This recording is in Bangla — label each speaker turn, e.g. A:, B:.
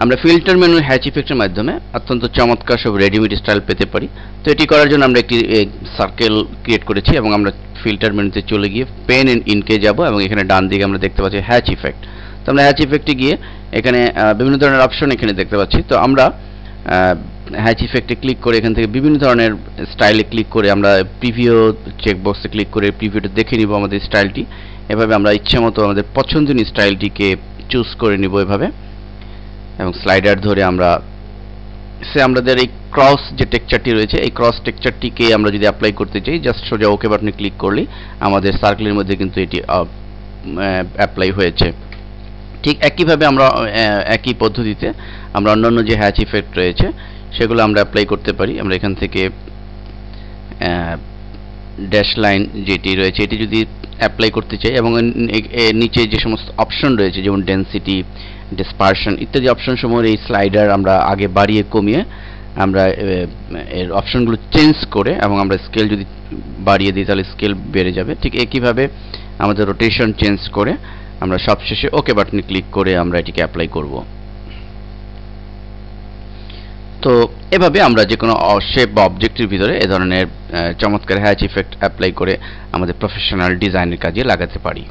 A: আমরা ফিল্টার মেনু হ্যাচ ইফেক্টের মাধ্যমে অত্যন্ত চমৎকার সব রেডিমেড স্টাইল পেতে পারি। তো এটি করার জন্য আমরা একটি সার্কেল ক্রিয়েট করেছি এবং আমরা ফিল্টার মেনুতে চলে গিয়ে পেন এন্ড ইনকে যাব এবং এখানে ডান দিকে আমরা দেখতে পাচ্ছি হ্যাচ ইফেক্ট। তো আমরা হ্যাচ ইফেক্টে গিয়ে এখানে বিভিন্ন ধরনের অপশন এখানে দেখতে পাচ্ছি। তো আমরা হ্যাচ ইফেক্টে ক্লিক করে এখান থেকে বিভিন্ন ধরনের স্টাইলে ক্লিক করে আমরা প্রিভিউ চেকবক্সে ক্লিক করে প্রিভিউটা দেখে নিব আমাদের স্টাইলটি। এভাবে আমরা ইচ্ছামতো আমাদের পছন্দনীয় স্টাইলটিকে চুজ করে নিব এভাবে, এবং স্লাইডার ধরে আমরা আমাদের এই ক্রস যে টেক্সচারটি রয়েছে এই ক্রস টেক্সচারটিকে আমরা যদি অ্যাপ্লাই করতে চাই জাস্ট সোজা ওকে বাটনে ক্লিক করলেই আমাদের সার্কেলের মধ্যে কিন্তু এটি অ্যাপ্লাই হয়েছে। ঠিক একইভাবে আমরা একই পদ্ধতিতে আমরা অন্যান্য যে হ্যাচ ইফেক্ট রয়েছে সেগুলো আমরা অ্যাপ্লাই করতে পারি। আমরা এখান থেকে ড্যাশ লাইন যেটি রয়েছে এটি যদি অ্যাপ্লাই করতে চাই এবং নিচে যে সমস্ত অপশন রয়েছে যেমন ডেনসিটি, ডিসপারশন ইত্যাদি অপশন সমূহের এই স্লাইডার আমরা আগে বাড়িয়ে কমিয়ে আমরা এর অপশনগুলো চেঞ্জ করে এবং আমরা স্কেল যদি বাড়িয়ে দিই তাহলে স্কেল বেড়ে যাবে। ঠিক একইভাবে আমাদের রোটেশন চেঞ্জ করে আমরা সবশেষে ওকে বাটনে ক্লিক করে আমরা এটিকে অ্যাপ্লাই করব। তো এভাবে আমরা যে কোনো শেপ বা অবজেক্টের ভিতরে এ ধরনের চমৎকার হ্যাচ ইফেক্ট অ্যাপ্লাই করে আমাদের প্রফেশনাল ডিজাইনের কাজে লাগাতে পারি।